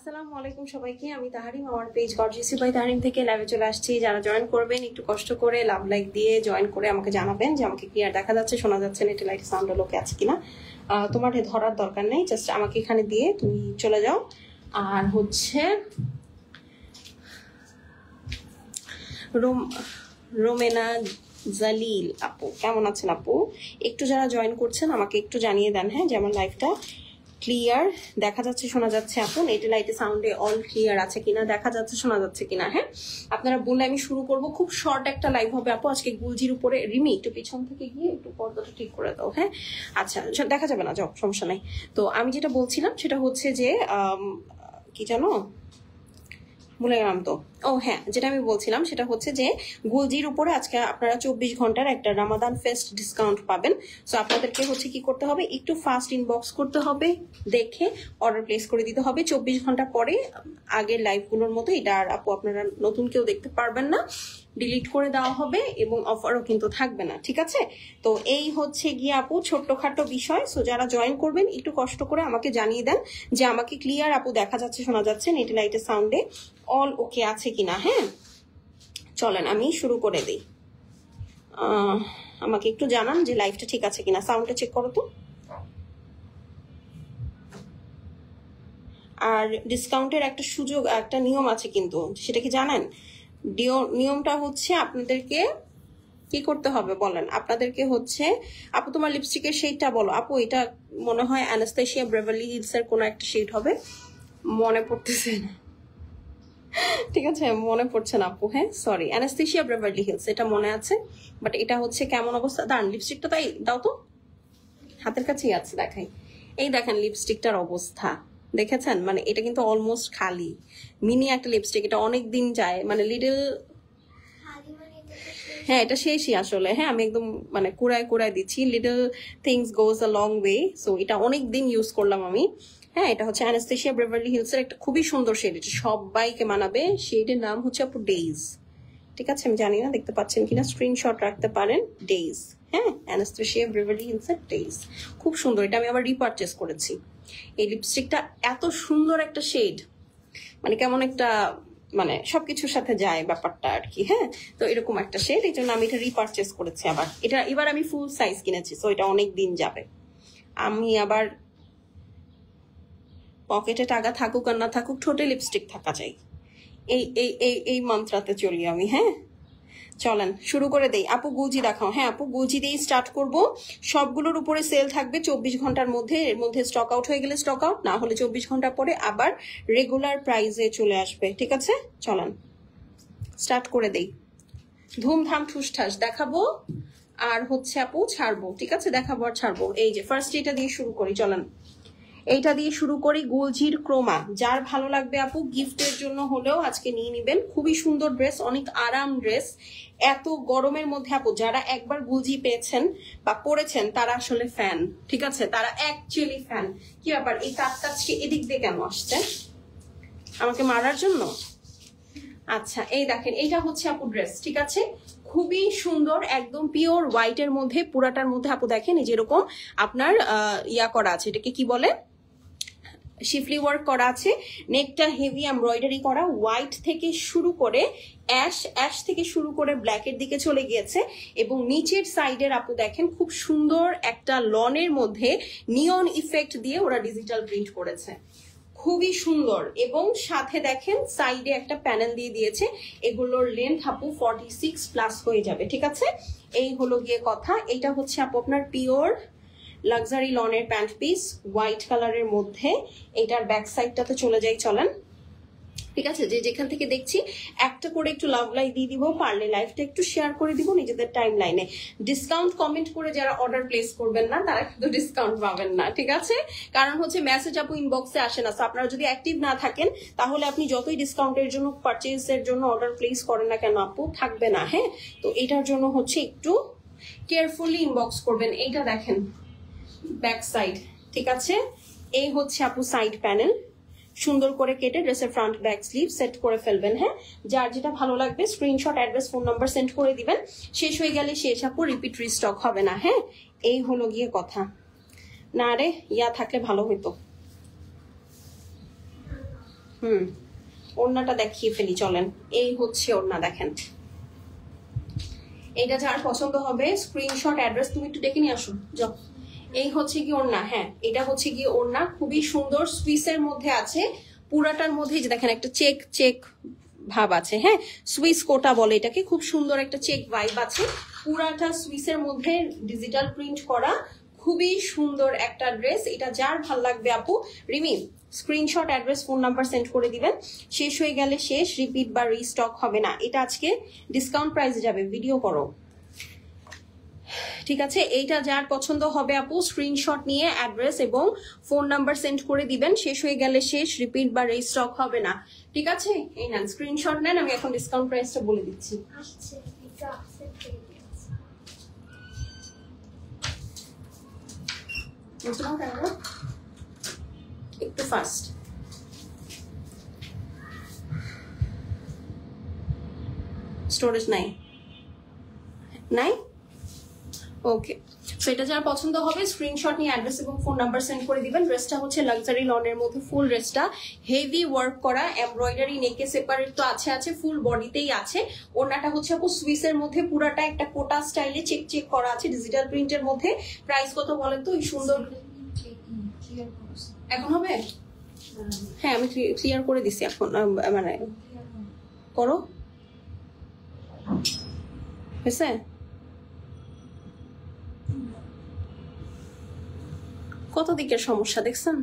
আসসালামু আলাইকুম সবাইকে। আমি তাহারিম, আমার পেজ গর্জিয়াস বাই তাহারিম থেকে লাইভে চলে আসছি। যারা জয়েন করবেন একটু কষ্ট করে লাভ লাইক দিয়ে জয়েন করে আমাকে জানাবেন যে আমাকে ক্লিয়ার দেখা যাচ্ছে, শোনা যাচ্ছে, নেটে লাইট সাউন্ড লোকে আছে কিনা। তোমার ধরার দরকার নেই, জাস্ট আমাকে এখানে দিয়ে তুমি চলে যাও। আর হচ্ছে রোমেনা জালিল আপু, কেমন আছেন আপু? একটু যারা জয়েন করছেন আমাকে একটু জানিয়ে দেন, হ্যাঁ, যে আমার লাইভটা ক্লিয়ার দেখা যাচ্ছে, শোনা যাচ্ছে। আপু নেটে লাইটে সাউন্ডে অল ক্লিয়ার আছে কিনা, দেখা যাচ্ছে, শোনা যাচ্ছে কিনা। হ্যাঁ, আপনারা বললে আমি শুরু করব। খুব শর্ট একটা লাইভ হবে আপু আজকে গুলজির উপরে। রিমি একটু পিছন থেকে গিয়ে একটু পর্দাটা ঠিক করে দাও। হ্যাঁ, আচ্ছা, দেখা যাবে না, যাও, সমস্যা নাই। তো আমি যেটা বলছিলাম সেটা হচ্ছে যে কি জানো, ভুলে গেলাম তো। ও হ্যাঁ, যেটা আমি বলছিলাম সেটা হচ্ছে যে গুলজির উপরে আজকে আপনারা 24 ঘন্টার একটা রামাদান ফেস্ট ডিসকাউন্ট পাবেন। সো আপনাদেরকে হচ্ছে কি করতে হবে, একটু ফাস্ট ইনবক্স করতে হবে, দেখে অর্ডার প্লেস করে দিতে হবে। 24 ঘন্টা পরে আগের লাইভগুলোর মতো এটা আর আপু আপনারা নতুন কেউ দেখতে পারবেন না, ডিলিট করে দেওয়া হবে এবং অফারও কিন্তু থাকবে না, ঠিক আছে? তো এই হচ্ছে গিয়ে আপু ছোট্টখাটো বিষয়। সো যারা জয়েন করবেন একটু কষ্ট করে আমাকে জানিয়ে দেন যে আমাকে ক্লিয়ার আপু দেখা যাচ্ছে, শোনা যাচ্ছে, নেটে লাইটের সাউন্ডে অল ওকে আছে কিনা। হ্যাঁ, চলেন আমি শুরু করে দিই। আমাকে একটু জানান যে লাইভটা ঠিক আছে কিনা, সাউন্ডটা চেক করো তো। আর ডিসকাউন্টের একটা সুযোগ, একটা নিয়ম আছে কিন্তু, সেটা কি জানেন? নিয়মটা হচ্ছে আপনাদেরকে কি করতে হবে বলেন। আপনাদেরকে হচ্ছে, আপু তোমার লিপস্টিকের শেডটা বলো। আপু এটা মনে হয় অ্যানাস্তাসিয়া বেভারলি হিলস এর কোনো একটা শেড হবে, মনে পড়তেছে না, ঠিক আছে, মনে পড়ছে না আপু। হ্যাঁ সরি, অ্যানাস্তাসিয়া বেভারলি হিলস এটা মনে আছে, বাট এটা হচ্ছে কেমন অবস্থা। দাঁড়ান লিপস্টিকটা তাই দাও তো, হাতের কাছেই আছে, দেখাই। এই দেখেন লিপস্টিকটার অবস্থা, দেখেছেন? মানে এটা কিন্তু অলমোস্ট খালি, মিনি একটা লিপস্টিক, এটা অনেক দিন যায়, মানে লিটল, হ্যাঁ এটা শেষই আসলে। হ্যাঁ, আমি একদম মানে কুড়ায় দিচ্ছি, little things goes a long way. So এটা অনেক দিন ইউজ করলাম আমি। হ্যাঁ, এটা হচ্ছে অ্যানাস্তাসিয়া বেভারলি হিলস এর একটা খুবই সুন্দর শেড, এটা সবাইকে মানাবে। শেডের নাম হচ্ছে আপু ডেইজ, ঠিক আছে? আমি জানি না দেখতে পাচ্ছেন কিনা, স্ক্রিনশট রাখতে পারেন। ডেইজ, হ্যাঁ, অ্যানাস্তাসিয়া বেভারলি হিলস এর ডেইজ, খুব সুন্দর। এটা আমি আবার রিপারচেস করেছি। এই লিপস্টিকটা এত সুন্দর একটা শেড, মানে কেমন একটা, মানে সবকিছুর সাথে যায় ব্যাপারটা আর কি। হ্যাঁ, তো এরকম একটা শেড, এই জন্য আমি এটা রিপারচেস করেছি। আবার এটা এবার আমি ফুল সাইজ কিনেছি, তো এটা অনেক দিন যাবে। আমি আবার পকেটে টাকা থাকুক আর না থাকুক, ঠোঁটে লিপস্টিক থাকা চাই, এই এই এই এই মন্ত্রাতে চলি আমি। হ্যাঁ, চলেন শুরু করে দেই। আপু গুলজি দেখাও। হ্যাঁ আপু, গুলজি দিয়েই স্টার্ট করব। সবগুলোর উপরে সেল থাকবে 24 ঘন্টার মধ্যে। এর মধ্যে স্টক আউট হয়ে গেলে স্টক আউট, না হলে 24 ঘন্টা পরে আবার রেগুলার প্রাইসে চলে আসবে, ঠিক আছে? চলেন স্টার্ট করে দেই। ধুমধাম ঠুসঠাস দেখাবো আর হচ্ছে আপু ছাড়বো, ঠিক আছে? দেখাবো আর ছাড়বো। এই যে ফার্স্ট এটা দিয়ে শুরু করি, চলেন এইটা দিয়ে শুরু করি। গুলজির ক্রোমা, যার ভালো লাগবে আপু গিফটের জন্য হলেও আজকে নিয়ে নিবেন। খুবই সুন্দর ড্রেস, অনেক আরাম ড্রেস, এত গরমের মধ্যে আপু যারা একবার গুলজি পেয়েছেন বা পরেছেন তারা আসলে ফ্যান, ঠিক আছে? তারা অ্যাকচুয়ালি ফ্যান। কি ব্যাপার, এই তারটা আজকে এদিক দিয়ে কেন আসছে, আমাকে মারার জন্য? আচ্ছা এই দেখেন, এইটা হচ্ছে আপু ড্রেস, ঠিক আছে? খুবই সুন্দর, একদম পিওর হোয়াইটের মধ্যে, পুরাটার মধ্যে আপু দেখেন এই যেরকম আপনার ইয়া করা আছে, এটাকে কি বলে, শিফলি ওয়ার্ক করা আছে। নেকটা হেভি এমব্রয়ডারি করা, হোয়াইট থেকে শুরু করে অ্যাশ থেকে শুরু করে ব্ল্যাকের দিকে চলে গিয়েছে। এবং নিচের সাইডের আপু দেখেন খুব সুন্দর একটা লনের মধ্যে নিয়ন ইফেক্ট দিয়ে ওরা ডিজিটাল প্রিন্ট করেছে, খুবই সুন্দর। এবং সাথে দেখেন সাইডে একটা প্যানেল দিয়ে দিয়েছে। এগুলোর লেন্থ আপু 46 প্লাস হয়ে যাবে, ঠিক আছে? এই হলো গিয়ে কথা। এইটা হচ্ছে আপু আপনার পিওর লাক্সারি লনের প্যান্ট পিস, হোয়াইট কালারের মধ্যে। এটার ব্যাক সাইডটাতে চলে যাই, চলেন, ঠিক আছে? যে যেখান থেকে দেখছি একটা করে একটু লাভ লাইক দিয়ে দিব, পারলে লাইভটা একটু শেয়ার করে দিব নিজেদের টাইম লাইনে। ডিসকাউন্ট কমেন্ট করে যারা অর্ডার প্লেস করবেন না তারা কিন্তু ডিসকাউন্ট পাবেন না, ঠিক আছে? কারণ হচ্ছে মেসেজ আপু ইনবক্সে আসে না। সো আপনারা যদি অ্যাক্টিভ না থাকেন তাহলে আপনি যতই ডিসকাউন্টের জন্য পারচেজের জন্য অর্ডার প্লেস করেন না কেন আপু, থাকবে না। হ্যাঁ, তো এটার জন্য হচ্ছে একটু কেয়ারফুলি ইনবক্স করবেন। এইটা দেখেন ব্যাক সাইড, ঠিক আছে? এই হচ্ছে আপু সাইড প্যানেল, সুন্দর করে কেটে ড্রেসের ফ্রন্ট ব্যাক স্লিভ সেট করে ফেলবেন। হ্যাঁ, যার যেটা ভালো লাগবে screenshot, address, phone number send করে দিবেন। শেষ হয়ে গেলে শেষ আপু, রিপিট রিস্টক হবে না। হ্যাঁ, এই হলো গিয়ে কথা। না রে, ইয়া থাকলে ভালো হইতো। ওড়নাটা দেখিয়ে ফেলি চলেন। এই হচ্ছে ওড়না, দেখেন। এটা যার পছন্দ হবে স্ক্রিনশট অ্যাড্রেস তুমি একটু ডেকে নিয়ে আসো যাও। এই হচ্ছে কি ওড়না, হ্যাঁ এটা হচ্ছে কি ওড়না, খুবই সুন্দর সুইসের মধ্যে আছে। পুরাটার মধ্যে যে দেখেন একটা চেক চেক ভাব আছে, হ্যাঁ সুইস কোটা বলে এটাকে, খুব সুন্দর একটা চেক ভাইব আছে। পুরাটা সুইসের মধ্যে ডিজিটাল প্রিন্ট করা, খুবই সুন্দর একটা ড্রেস। এটা যার ভাল লাগবে আপু Rimi screenshot address phone number send করে দিবেন। শেষ হয়ে গেলে শেষ, রিপিট বা রিস্টক হবে না। এটা আজকে ডিসকাউন্ট প্রাইসে যাবে, ভিডিও করো ঠিক আছে। এইটা যার পছন্দ হবে আপু স্ক্রিনশট নিয়ে অ্যাড্রেস এবং ফোন নাম্বার সেন্ড করে দিবেন। শেষ হয়ে গেলে শেষ, রিপিট বা রিস্টক হবে না ঠিক আছে। এই নেন স্ক্রিনশট নেন, আমি এখন ডিসকাউন্ট প্রাইসটা বলে দিচ্ছি। একটু ফাস্ট, স্টোরেজ নাই নাই ওকে। সো এটা যার পছন্দ হবে স্ক্রিনশট নিয়ে অ্যাড্রেস এবং ফোন নাম্বার সেন্ড করে দিবেন। ড্রেসটা হচ্ছে লাক্সারি লনের মধ্যে, ফুল ড্রেসটা হেভি ওয়ার্ক করা, এমব্রয়ডারি নেকে সেপারেট তো আছে ফুল বডিতেই আছে। ওড়নাটা হচ্ছে আপু সুইসের মধ্যে পুরাটা একটা কোটা স্টাইলে চেক চেক করা আছে ডিজিটাল প্রিন্টের মধ্যে। প্রাইস কত বলেন তো? এই সুন্দর এখন হবে, হ্যাঁ আমি ক্লিয়ার করে দিছি এখন, মানে করো হয়েছে। কত দিকের সমস্যা দেখছেন?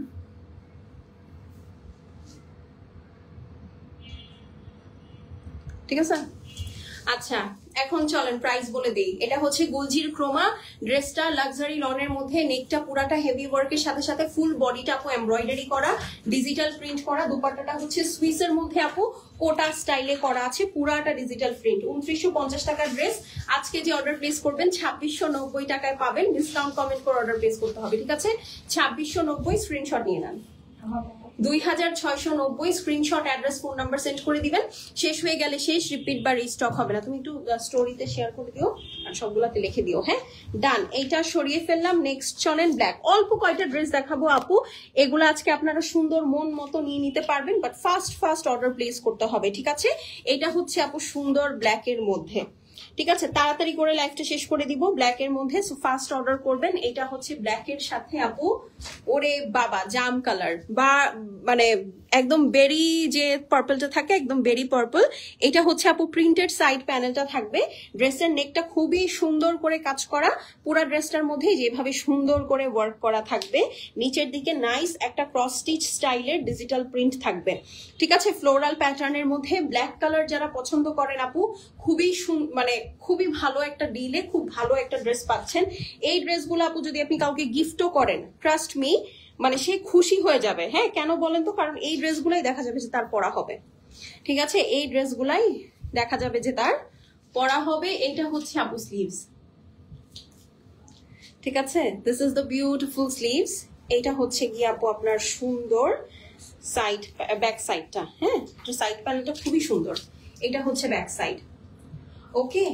ঠিক আছে আচ্ছা, এখন চলেন প্রাইস বলে দেই। এটা হচ্ছে গুলজির ক্রোমা ড্রেসটা, লাক্সারি লনের মধ্যে, নেকটা পুরাটা হেভি ওয়ার্কের সাথে সাথে ফুল বডিটা আপু এমব্রয়ডারি করা, ডিজিটাল প্রিন্ট করা। দুপাট্টাটা হচ্ছে সুইসের মধ্যে আপু কোটা স্টাইলে করা আছে, পুরাটা ডিজিটাল প্রিন্ট। 2950 টাকার ড্রেস। আজকে যে অর্ডার প্লেস করবেন 2690 টাকায় পাবেন। ডিসকাউন্ট কমেন্ট করে অর্ডার প্লেস করতে হবে ঠিক আছে। 2690 স্ক্রিনশট নিয়ে নেন। 2690 screenshot address phone number send করে দিবেন। শেষ হয়ে গেলে শেষ, রিপিট বা রিস্টক হবে না। তুমি একটু স্টোরিতে শেয়ার করে দিও আর সবগুলাতে লিখে দিও, হ্যাঁ ডান। এইটা সরিয়ে ফেললাম। নেক্সট চলেন ব্ল্যাক। অল্প কয়টা ড্রেস দেখাবো আপু, এগুলো আজকে আপনারা সুন্দর মন মতো নিয়ে নিতে পারবেন, বাট ফাস্ট অর্ডার প্লেস করতে হবে ঠিক আছে। এটা হচ্ছে আপু সুন্দর ব্ল্যাকের মধ্যে ঠিক আছে, তাড়াতাড়ি করে লাইভটা শেষ করে দিব। ব্ল্যাক এর মধ্যে ফার্স্ট অর্ডার করবেন। এটা হচ্ছে ব্ল্যাক এর সাথে আপু ওরে বাবা জাম কালার বা মানে একদম বেরি যে পার্পলটা থাকে, একদম বেরি পার্পল। এটা হচ্ছে আপু প্রিন্টেড সাইড প্যানেলটা থাকবে। ড্রেসের নেকটা খুবই সুন্দর করে কাজ করা, পুরো ড্রেসটার মধ্যে যেভাবে সুন্দর করে ওয়ার্ক করা থাকবে। নিচের দিকে নাইস একটা ক্রস স্টিচ স্টাইলের ডিজিটাল প্রিন্ট থাকবে ঠিক আছে। ফ্লোরাল প্যাটার্নের মধ্যে ব্ল্যাক কালার যারা পছন্দ করেন আপু, খুবই মানে খুবই ভালো একটা ডিলে খুব ভালো একটা ড্রেস পাচ্ছেন। এই ড্রেসগুলো আপু যদি আপনি কাউকে গিফটও করেন, ট্রাস্ট মি মানে সে খুশি হয়ে যাবে। হ্যাঁ কেন বলেন তো? কারণ এই ড্রেসগুলাই দেখা যাবে যে তার পরা হবে ঠিক আছে। এই ড্রেসগুলাই দেখা যাবে যে তার পরা হবে। এইটা হচ্ছে আপু স্লিভস ঠিক আছে। This is the beautiful sleeves. এইটা হচ্ছে গিয়ে আপু আপনার সুন্দর সাইড, ব্যাক সাইডটা, হ্যাঁ সাইড প্যানেলটা খুবই সুন্দর। এটা হচ্ছে ব্যাক সাইড ওকে,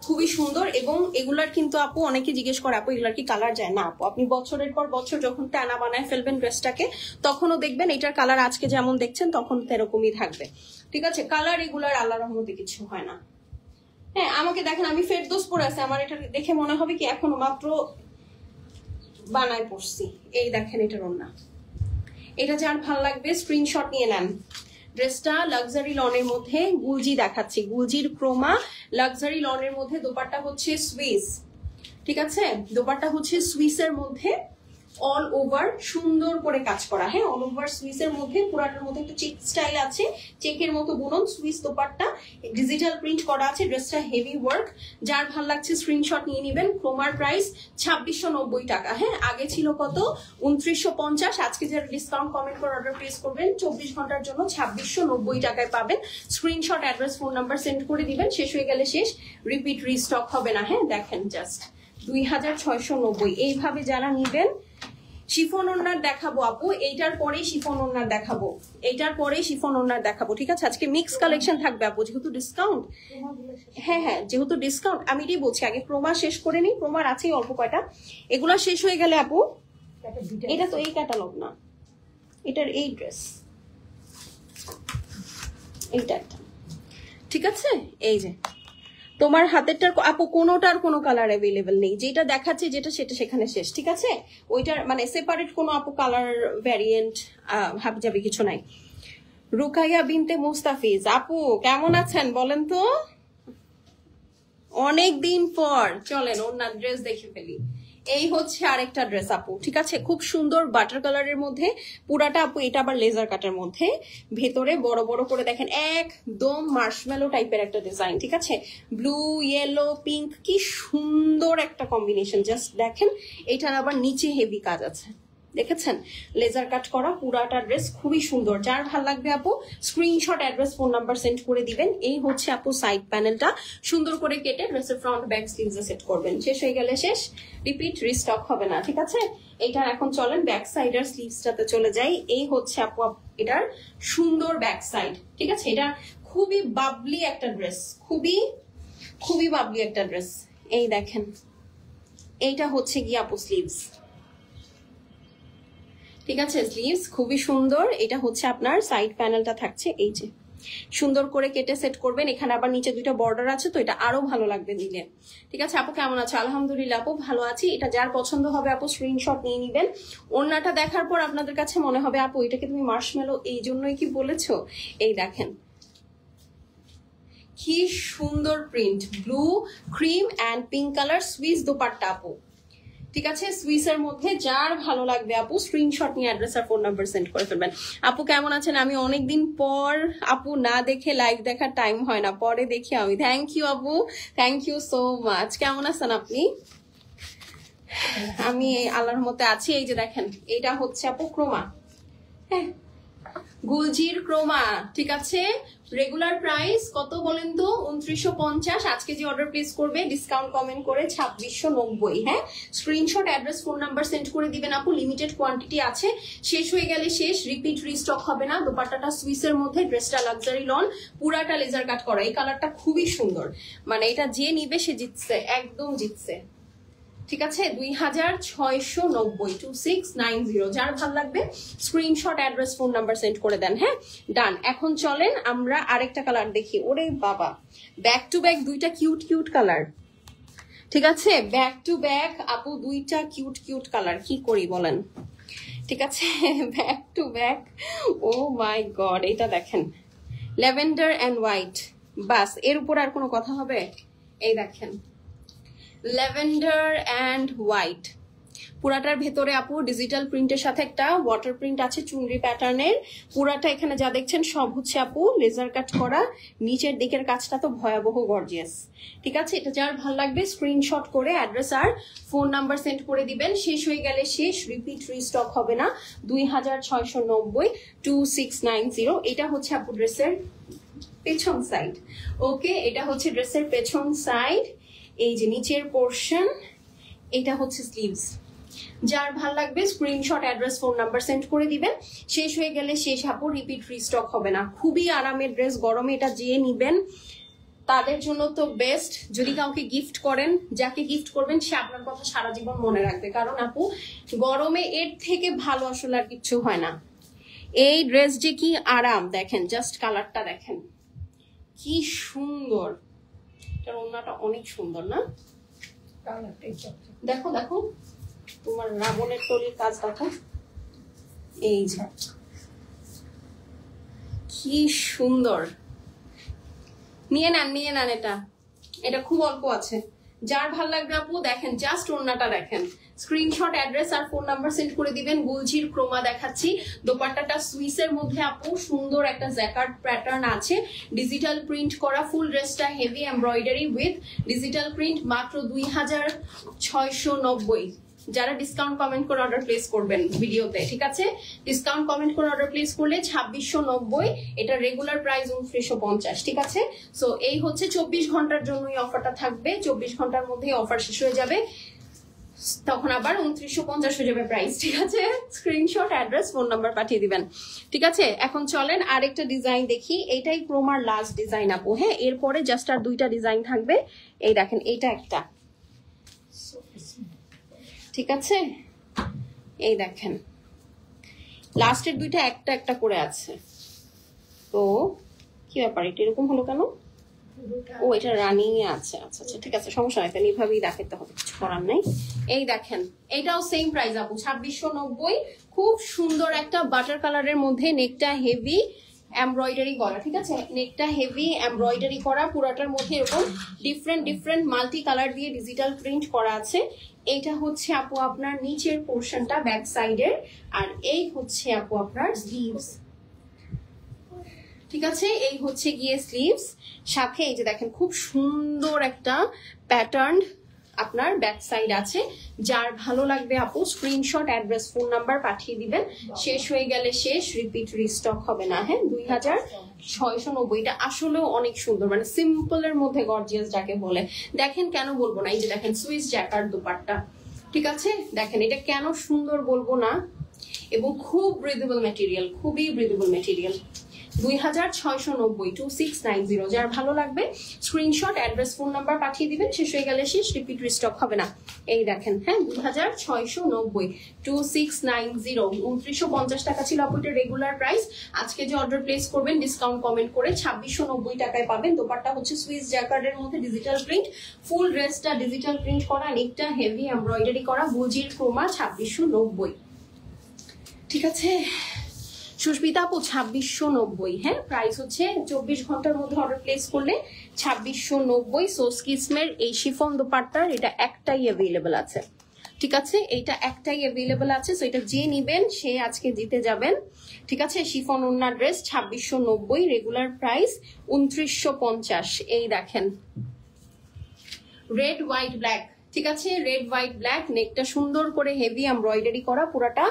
খুবই সুন্দর। এবং এগুলার কিন্তু আপু অনেকে জিজ্ঞেস করে আপু এগুলার কি কালার যায় না আপু, আপনি বছরের পর বছর যখন টানা বানায় ফেলবেন ড্রেসটাকে তখনও দেখবেন এটার কালার আজকে যেমন দেখছেন তখন এরকমই থাকবে ঠিক আছে। কালার এগুলার আল্লাহর রহমতে কিছু হয় না। হ্যাঁ আমাকে দেখেন আমি ফেরদৌস পরে আছে, আমার এটা দেখে মনে হবে কি এখনো মাত্র বানায় পড়ছি। এই দেখেন এটার ওড়না। এটা যার ভালো লাগবে স্ক্রিনশট নিয়ে নেন। ড্রেসটা লাক্সারি লনের মধ্যে, গুলজি দেখাচ্ছি, গুলজির ক্রোমা লাক্সারি লনের মধ্যে। দোপাট্টা হচ্ছে সুইস ঠিক আছে, দোপাট্টা হচ্ছে সুইসের মধ্যে অল ওভার সুন্দর করে কাজ করা। হ্যাঁ অল ওভার সুইসের মধ্যে, পুরাটার মধ্যে একটু চেক স্টাইল আছে, চেকের মতো বুনন, সুইস দোপাট্টা, ডিজিটাল প্রিন্ট করা আছে। ড্রেসটা হেভি ওয়ার্ক। যার ভাল লাগছে স্ক্রিনশট নিয়ে নেবেন। ক্রোমার প্রাইস 2690 টাকা। হ্যাঁ আগে ছিল কত 2950, আজকে যারা ডিসকাউন্ট কমেন্ট করে অর্ডার প্লেস করবেন 24 ঘন্টার জন্য 2690 টাকায় পাবেন। Screenshot address phone number send করে দিবেন। শেষ হয়ে গেলে শেষ, রিপিট রিস্টক হবে না। হ্যাঁ দেখেন জাস্ট 2690। এইভাবে যারা নিবেন। শিফন ওড়নার দেখাবো আপু, এইটার পরেই শিফন ওড়নার দেখাবো, এইটার পরেই শিফন ওড়নার দেখাবো ঠিক আছে। আজকে মিক্স কালেকশন থাকবে আপু যেহেতু ডিসকাউন্ট। হ্যাঁ যেহেতু ডিসকাউন্ট আমি এটাই বলছি, আগে প্রোমা শেষ করে নিই, প্রোমার আছেই অল্প কয়টা। এগুলা শেষ হয়ে গেলে আপু, এটা তো এই ক্যাটালগ না, এটার এই ড্রেস এইটা একটা, ঠিক আছে। এই যে তোমার হাতেরটার আপু কোনোটার কোনো কালার অ্যাভেলেবেল নেই, যেটা দেখাচ্ছে যেটা সেটা সেখানে শেষ, ঠিক আছে। ওইটার মানে সেপারেট কোনো আপু কালার ভ্যারিয়েন্ট হাবি যাবে কিছু নাই। রুকাইয়া বিনতে মুস্তাফিজ আপু কেমন আছেন বলেন তো? অনেক দিন পর, চলেন অন্য ড্রেস দেখে ফেলি। এই হচ্ছে আরেকটা ড্রেস আপু, ঠিক আছে, খুব সুন্দর বাটার কালারের মধ্যে পুরাটা আপু। এটা আবার লেজার কাটের মধ্যে, ভেতরে বড় বড় করে দেখেন একদম মার্শমেলো টাইপের একটা ডিজাইন, ঠিক আছে। ব্লু ইয়েলো পিঙ্ক, কি সুন্দর একটা কম্বিনেশন, জাস্ট দেখেন। এটার আবার নিচে হেভি কাজ আছে, দেখেছেন, লেজার কাট করা পুরাটা ড্রেস খুবই সুন্দর। যার ভাল লাগবে আপু screenshot, address, phone number send করে দিবেন। এই হচ্ছে আপু সাইড প্যানেলটা, সুন্দর করে কেটে ড্রেসের ফ্রন্ট ব্যাক স্লিভসে সেট করবেন। শেষ হয়ে গেলে শেষ, রিপিট রিস্টক হবে না, ঠিক আছে। এটার এখন চলেন ব্যাক সাইডের স্লিভসটাতে চলে যাই। এই হচ্ছে আপু এটার সুন্দর ব্যাক সাইড, ঠিক আছে। এটা খুবই বাবলি একটা ড্রেস, খুবই খুবই বাবলি একটা ড্রেস। এই দেখেন, এইটা হচ্ছে গিয়ে আপু স্লিভস, ঠিক আছে, স্লিভস খুবই সুন্দর। এটা হচ্ছে আপনার সাইড প্যানেলটা থাকছে, এই যে সুন্দর করে কেটে সেট করবেন। এখানে আবার নিচে দুইটা বর্ডার আছে, তো এটা আরো ভালো লাগবে দিলে, ঠিক আছে। আপু কেমন আছে? আলহামদুলিল্লাহ আপু ভালো আছি। এটা যার পছন্দ হবে আপু স্ক্রিনশট নিয়ে নিবেন। ওড়নাটা দেখার পর আপনাদের কাছে মনে হবে আপু এটাকে তুমি মার্শমেলো এই জন্যই কি বলেছো। এই দেখেন কি সুন্দর print, blue cream and pink colour Swiss dupatta আপু, ঠিক আছে। সুইসের মধ্যে যার ভালো লাগবে আপু স্ক্রিনশট নিয়ে অ্যাড্রেস আর ফোন নাম্বার সেন্ড করে ফেলবেন। আপু কেমন আছেন? আমি অনেকদিন পর আপু, না দেখে লাইভ দেখার টাইম হয় না, পরে দেখি আমি। থ্যাংক ইউ আপু, থ্যাংক ইউ সো মাচ। কেমন আছেন আপনি? আমি আল্লাহর মতে আছি। এই যে দেখেন, এটা হচ্ছে আপু ক্রোমা, হ্যাঁ গুলজির ক্রোমা, ঠিক আছে। রেগুলার প্রাইস কত বলেন তো? 2950। আজকে যে অর্ডার প্লেস করবে ডিসকাউন্ট কমেন্ট করে 2690। হ্যাঁ, screenshot, address, phone number send করে দিবেন আপু। লিমিটেড কোয়ান্টিটি আছে, শেষ হয়ে গেলে শেষ, রিপিট রিস্টক হবে না। দোপাট্টাটা সুইসের মধ্যে, ড্রেসটা লাক্সারি লন, পুরাটা লেজার কাট করা। এই কালারটা খুবই সুন্দর, মানে এটা যে নিবে সে জিতছে, একদম জিতছে, ঠিক আছে। 2690, 2690। যার ভালো লাগবে screenshot, address, phone number send করে দেন। হ্যাঁ, ডান। এখন চলেন আমরা আরেকটা কালার দেখি। ওরে বাবা, ব্যাক টু ব্যাক দুইটা কিউট কিউট কালার, ঠিক আছে। ব্যাক টু ব্যাক আপু দুইটা কিউট কিউট কালার, কি করি বলেন, ঠিক আছে। Back to back, oh my god. এটা দেখেন, ল্যাভেন্ডার অ্যান্ড হোয়াইট, বাস এর উপর আর কোনো কথা হবে? এই দেখেন, ল্যাভেন্ডার অ্যান্ড হোয়াইট, পুরাটার ভেতরে আপু ডিজিটাল প্রিন্টের সাথে একটা ওয়াটার প্রিন্ট আছে চুনরি প্যাটার্নের। পুরাটা এখানে যা দেখছেন সব হচ্ছে আপু লেজার কাট করা। নিচের দিকের কাজটা তো ভয়াবহ গর্জিয়াস, ঠিক আছে। এটা যার ভাল লাগবে স্ক্রিনশট করে অ্যাড্রেস আর ফোন নাম্বার সেন্ড করে দিবেন। শেষ হয়ে গেলে শেষ, রিপিট রিস্টক হবে না। 2690, 2690। এটা হচ্ছে আপু ড্রেসের পেছন সাইড, ওকে। এটা হচ্ছে ড্রেসের পেছন সাইড, এই যে নিচের পোর্শন, এটা হচ্ছে স্লিভস। যার ভাল লাগবে screenshot, address, phone number send করে দিবেন। শেষ হয়ে গেলে শেষ আপু, রিপিট রিস্টক হবে না। খুবই আরামের ড্রেস, গরমে এটা যে নিবেন তাদের জন্য তো বেস্ট। যদি কাউকে গিফট করেন, যাকে গিফট করবেন সে আপনার কথা সারা জীবন মনে রাখবে, কারণ আপু গরমে এর থেকে ভালো আসলে আর কিচ্ছু হয় না। এই ড্রেস যে কি আরাম, দেখেন জাস্ট কালারটা দেখেন কি সুন্দর। ওড়নাটা অনেক সুন্দর না? দেখো দেখো, তোমার রাবণের তলির কাজ দেখো, এই যে কি সুন্দর। নিয়ে নেন, নিয়ে নেন, এটা এটা খুব অল্প আছে। যার ভাল লাগবে আপু দেখেন, জাস্ট ওড়নাটা দেখেন, স্ক্রিনশট, অ্যাড্রেস আর ফোন নাম্বার সেন্ড করে দিবেন। গুলজির ক্রোমা দেখাচ্ছি। দোপাট্টাটা সুইসের মধ্যে আপু, সুন্দর একটা জ্যাকার্ড প্যাটার্ন আছে, ডিজিটাল প্রিন্ট করা। ফুল ড্রেসটা heavy embroidery with digital print, মাত্র 2690। যারা ডিসকাউন্ট কমেন্ট করে অর্ডার প্লেস করবেন ভিডিওতে, ঠিক আছে, ডিসকাউন্ট কমেন্ট করে অর্ডার প্লেস করলে 2690। এটা রেগুলার প্রাইস 2950, ঠিক আছে। সো এই হচ্ছে 24 ঘন্টার জন্য এই অফারটা থাকবে। 24 ঘন্টার মধ্যে অফার শেষ হয়ে যাবে, তখন আবার 2950 হয়ে যাবে প্রাইস, ঠিক আছে। স্ক্রিনশট, অ্যাড্রেস, ফোন নাম্বার পাঠিয়ে দিবেন, ঠিক আছে। এখন চলেন আরেকটা ডিজাইন দেখি। এইটাই ক্রোমার লাস্ট ডিজাইন আপু, হ্যাঁ। এরপরে জাস্ট আর দুইটা ডিজাইন থাকবে। এই দেখেন, এইটা একটা, ঠিক আছে। এই দেখেন লাস্টের দুইটা একটা একটা করে আছে, তো কি ব্যাপার, এটা এরকম হলো কেন? ও এটা রানিং এ আছে। আচ্ছা আচ্ছা ঠিক আছে, সমস্যা নাই, তাহলে এইভাবেই দেখাতে হবে, কিছু করার নাই। এই দেখেন এটাও সেম প্রাইস আপু, 2690। খুব সুন্দর একটা বাটার কালারের মধ্যে, নেকটা হেভি এমব্রয়ডারি করা, ঠিক আছে, নেকটা হেভি এমব্রয়ডারি করা, পুরাটার মধ্যে এরকম ডিফারেন্ট ডিফারেন্ট মাল্টি কালার দিয়ে ডিজিটাল প্রিন্ট করা আছে। এইটা হচ্ছে আপু আপনার নিচের পোর্শনটা ব্যাক সাইডের, আর এই হচ্ছে আপু আপনার স্লিভস, ঠিক আছে, এই হচ্ছে গিয়ে স্লিভস। সাথে এই যে দেখেন খুব সুন্দর একটা প্যাটার্ন আপনার ব্যাক সাইড আছে। যার ভালো লাগবে আপু স্ক্রিনশট, অ্যাড্রেস, ফোন নাম্বার পাঠিয়ে দিবেন। শেষ হয়ে গেলে শেষ, রিপিট রিস্টক হবে না। হ্যাঁ 2690, এটা আসলেও অনেক সুন্দর, মানে সিম্পলের মধ্যে গর্জিয়াস যাকে বলে। দেখেন কেন বলবো না, এই যে দেখেন সুইস জ্যাকার দুপাট্টা, ঠিক আছে, দেখেন এটা কেন সুন্দর বলবো না, এবং খুব ব্রিদেবল মেটেরিয়াল, খুবই ব্রিদেবল মেটেরিয়াল। 2690, 2690। যার ভালো লাগবে স্ক্রিনশট, অ্যাড্রেস, ফোন নাম্বার পাঠিয়ে দিবেন। শেষ হয়ে গেলে শেষ, রিপিট রিস্টক হবে না। এই দেখেন, হ্যাঁ 2690, 2690। 2950 টাকা ছিল আপু এটা রেগুলার প্রাইস। আজকে যে অর্ডার প্লেস করবেন ডিসকাউন্ট কমেন্ট করে 2690 টাকায় পাবেন। দোপাট্টা হচ্ছে সুইস জ্যাকার্ডের মধ্যে ডিজিটাল প্রিন্ট, ফুল ড্রেসটা ডিজিটাল প্রিন্ট করা, নেকটা হেভি এমব্রয়ডারি করা, বুজির ক্রোমা, 2690, ঠিক আছে। সুস্মিতা আপু 2690, হ্যাঁ প্রাইস হচ্ছে 24 ঘন্টার মধ্যে অর্ডার প্লেস করলে 2690। সোস কিসমের এই শিফন দোপাট্টার এটা একটাই অ্যাভেলেবল আছে, ঠিক আছে, এইটা একটাই অ্যাভেলেবল আছে। সো এটা যে নিবেন সে আজকে জিতে যাবেন, ঠিক আছে। শিফন ওন্না ড্রেস 2690, রেগুলার প্রাইস 2950। এই দেখেন রেড হোয়াইট ব্ল্যাক, ঠিক আছে, রেড হোয়াইট ব্ল্যাক, নেকটা সুন্দর করে হেভি এমব্রয়ডারি করা, পুরাটা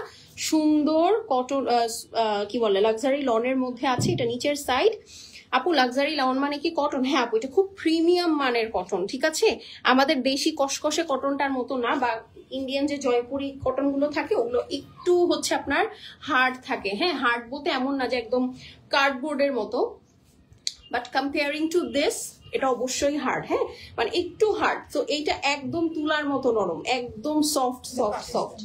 সুন্দর কটন কি বলে লাক্সারি লনের মধ্যে আছে। এটা নিচের সাইড আপু, লাক্সারি লন মানে কি কটন? হ্যাঁ আপু এটা খুব প্রিমিয়াম মানের কটন, ঠিক আছে, আমাদের দেশি কসকসে কটনটার মতো না, বা ইন্ডিয়ান যে জয়পুরি কটন গুলো থাকে ওগুলো একটু হচ্ছে আপনার হার্ড থাকে। হ্যাঁ হার্ড বলতে এমন না যে একদম কার্ডবোর্ডের মতো, বাট কম্পেয়ারিং টু দিস এটা অবশ্যই হার্ড, হ্যাঁ মানে একটু হার্ড। তো এইটা একদম তুলার মতো নরম, একদম সফট সফট সফট,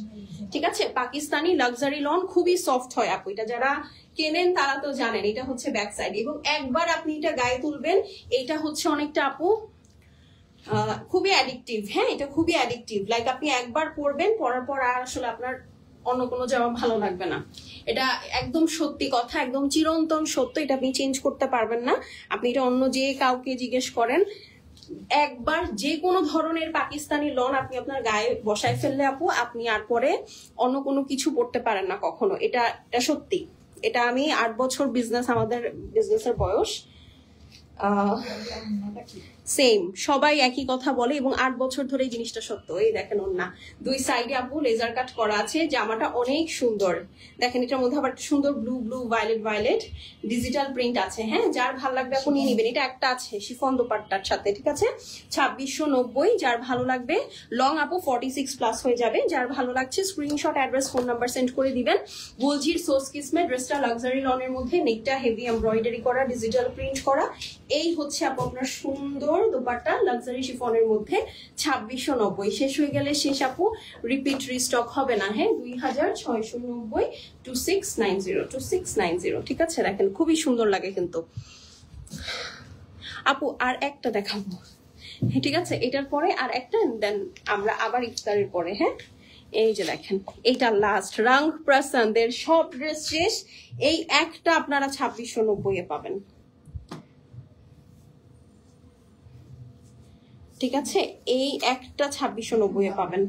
ঠিক আছে। পাকিস্তানি লাক্সারি লন খুবই সফট হয় আপু, এটা যারা কেনেন তারা তো জানেন। এটা হচ্ছে ব্যাক সাইড, এবং একবার আপনি এটা গায়ে তুলবেন, এটা হচ্ছে অনেকটা আপু খুবই অ্যাডিকটিভ। হ্যাঁ এটা খুবই অ্যাডিকটিভ, লাইক আপনি একবার পরবেন, পরার পর আর আসলে আপনার অন্য কোনো জামা ভালো লাগবে না। এটা একদম সত্যি কথা, একদম চিরন্তন সত্য, এটা আপনি চেঞ্জ করতে পারবেন না। আপনি এটা অন্য যে কাউকে জিজ্ঞেস করেন, একবার যে কোনো ধরনের পাকিস্তানি লন আপনি আপনার গায়ে বসায় ফেললে আপু, আপনি আর পরে অন্য কোনো কিছু পড়তে পারেন না কখনো। এটা সত্যি, এটা আমি 8 বছর বিজনেস, আমাদের বিজনেসের বয়স সেম, সবাই একই কথা বলে, এবং 8 বছর ধরে এই জিনিসটা সত্য। এই দেখেন ওন্না দুই সাইডে আপু লেজার কাট করা আছে, জামাটা অনেক সুন্দর। দেখেন এটার মধ্যে আবার সুন্দর blue blue violet violet digital print আছে। হ্যাঁ যার ভালো লাগবে আপু নিয়ে নিবেন। এটা একটা আছে শিফন দোপাট্টার সাথে, ঠিক আছে, 2690। যার ভালো লাগবে লং আপু 46 প্লাস হয়ে যাবে। যার ভালো লাগছে screenshot, address, phone number send করে দিবেন। গুলজির সোস কিসমে ড্রেসটা লাক্সারি লনের মধ্যে, নেকটা হেভি এমব্রয়ডারি করা, ডিজিটাল প্রিন্ট করা। এই হচ্ছে আপু আপনার সুন্দর দোপাট্টা লাক্সারি শিফনের মধ্যে 2690। শেষ হয়ে গেলে শেষ আপু, রিপিট রিস্টক হবে না। হ্যাঁ 2690, 2690, 2690, ঠিক আছে। দেখেন খুবই সুন্দর লাগে কিন্তু আপু। আর একটা দেখাবো, ঠিক আছে, এটার পরে আর একটা, দেন আমরা আবার ইফতারের পরে। হ্যাঁ এই যে দেখেন এইটা লাস্ট, রাং প্রসান্দের সব ড্রেস শেষ, এই একটা আপনারা 2690 এ পাবেন, ঠিক আছে, এই একটা 2690 এ পাবেন।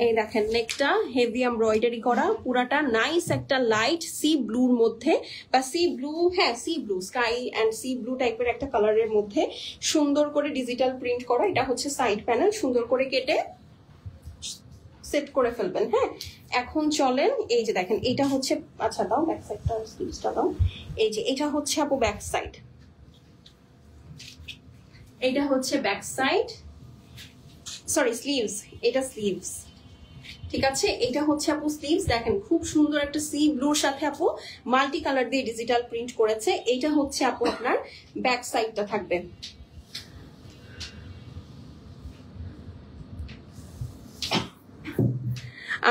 এই দেখেন নেকটা হেভি এমব্রয়ডারি করা, পুরাটা নাইস একটা লাইট সি ব্লুর মধ্যে, বা সি ব্লু, হ্যাঁ C blue, sky and C blue টাইপের একটা কালারের মধ্যে সুন্দর করে ডিজিটাল প্রিন্ট করা। এটা হচ্ছে সাইড প্যানেল, সুন্দর করে কেটে সেট করে ফেলবেন। হ্যাঁ এখন চলেন, এই যে দেখেন এটা হচ্ছে, আচ্ছা দাও ব্যাক সাইডটা, স্লিভসটা দাও। এই যে এটা হচ্ছে আপু ব্যাক সাইড, এটা হচ্ছে ব্যাক সাইড, সরি স্লিভস, এটা স্লিভস, ঠিক আছে। এটা হচ্ছে আপু স্লিভস। দেখেন খুব সুন্দর একটা সি ব্লুর সাথে আপু মাল্টি কালার দিয়ে ডিজিটাল প্রিন্ট করেছে। এইটা হচ্ছে আপু আপনার ব্যাক সাইডটা থাকবে।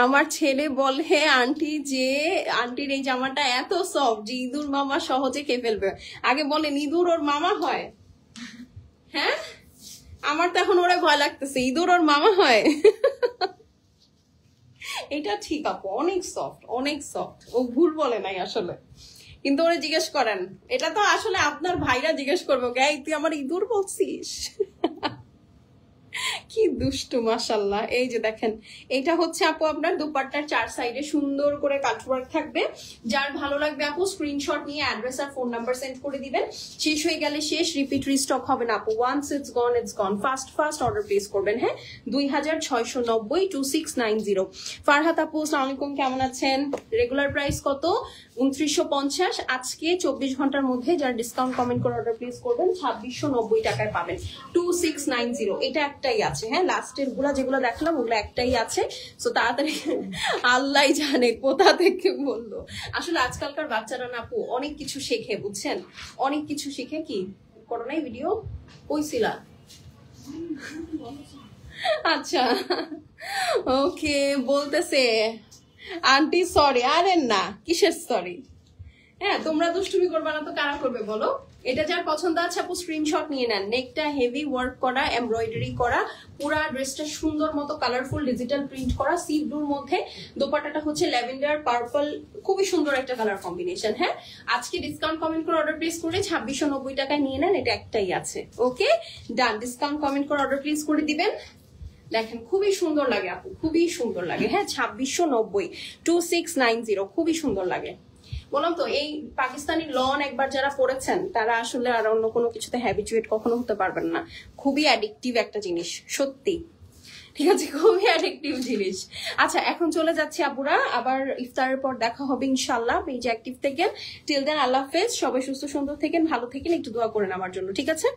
আমার ছেলে বলে আন্টি যে আন্টির এই জামাটা এত সফট যে ইঁদুর মামা সহজে খেয়ে ফেলবে। আগে বলেন ইঁদুর ওর মামা হয়? হ্যাঁ, আমার তো এখন ওরে ভয় লাগতেছে, ইঁদুর ওর মামা হয়? এটা ঠিক আপু, অনেক সফট, অনেক সফট। ও ভুল বলে নাই আসলে, কিন্তু ওরে জিজ্ঞেস করেন। এটা তো আসলে আপনার ভাইরা জিজ্ঞেস করবো, গাই তুই আমার ইঁদুর বলছিস? কি দুষ্টু মাশাল্লাহ। এই যে দেখেন, এটা হচ্ছে আপু আপনার দুপাট্টার 4 সাইডে সুন্দর করে কাটওয়ার্ক থাকবে। যার ভালো লাগবে আপু স্ক্রিনশট নিয়ে অ্যাড্রেস আর ফোন নাম্বার সেন্ড করে দিবেন। শেষ হয়ে গেলে শেষ, রিপিট রিস্টক হবে না আপু। Once it's gone it's gone. Fast fast order place করবেন। হ্যাঁ, 2690 2690। ফারহাত আপু আসসালামু আলাইকুম, কেমন আছেন? রেগুলার প্রাইস কত? 2950। আজকে 24 ঘন্টার মধ্যে যারা ডিসকাউন্ট কমেন্ট করে অর্ডার প্লেস করবেন 2690 টাকায় পাবেন। 2690। এটা একটাই আছে। হ্যাঁ, লাস্টের গুলা যেগুলো দেখলাম ওগুলো একটাই আছে। সো তাড়াতাড়ি, আল্লাহ জানে কোথা থেকে বললো। আসলে আজকালকার বাচ্চারা না আপু অনেক কিছু শেখে, বুঝছেন? অনেক কিছু শিখে। কি করো নাই ভিডিও কইছিলা? আচ্ছা, ওকে। বলতেছে আন্টি সরি। আরে না, কিসের সরি? হ্যাঁ, তোমরা দুষ্টুমি করবে না তো কারা করবে বলো? এটা যার পছন্দ আছে আপু স্ক্রিনশট নিয়ে নেন। নেকটা হেভি ওয়ার্ক করা, এমব্রয়ডারি করা, পুরা ড্রেসটা সুন্দর মতো কালারফুল ডিজিটাল প্রিন্ট করা, সি ব্লুর মধ্যে। দোপাট্টাটা হচ্ছে ল্যাভেন্ডার পার্পল, খুবই সুন্দর একটা কালার কম্বিনেশন। হ্যাঁ, আজকে ডিসকাউন্ট কমেন্ট করে অর্ডার প্লেস করে 2690 টাকায় নিয়ে নেন। এটা একটাই আছে। ওকে ডান। ডিসকাউন্ট কমেন্ট করে অর্ডার প্লেস করে দিবেন। দেখেন খুবই সুন্দর লাগে আপু, খুবই সুন্দর লাগে। হ্যাঁ, 2690 2690, খুবই সুন্দর লাগে। বললাম তো, এই পাকিস্তানি লন একবার যারা পড়েছেন তারা আসলে আর অন্য কোনো কিছুতে হ্যাবিচুয়েট কখনো হতে পারবেন না। খুবই অ্যাডিকটিভ একটা জিনিস, সত্যি। ঠিক আছে, খুবই অ্যাডিকটিভ জিনিস। আচ্ছা, এখন চলে যাচ্ছি আপুরা, আবার ইফতারের পর দেখা হবে ইনশাল্লাহ। পেজ অ্যাক্টিভ থেকে টিল দেন আল্লাহ হাফেজ। সবাই সুস্থ সুন্দর থেকেন, ভালো থেকেন, একটু দোয়া করেন আমার জন্য, ঠিক আছে?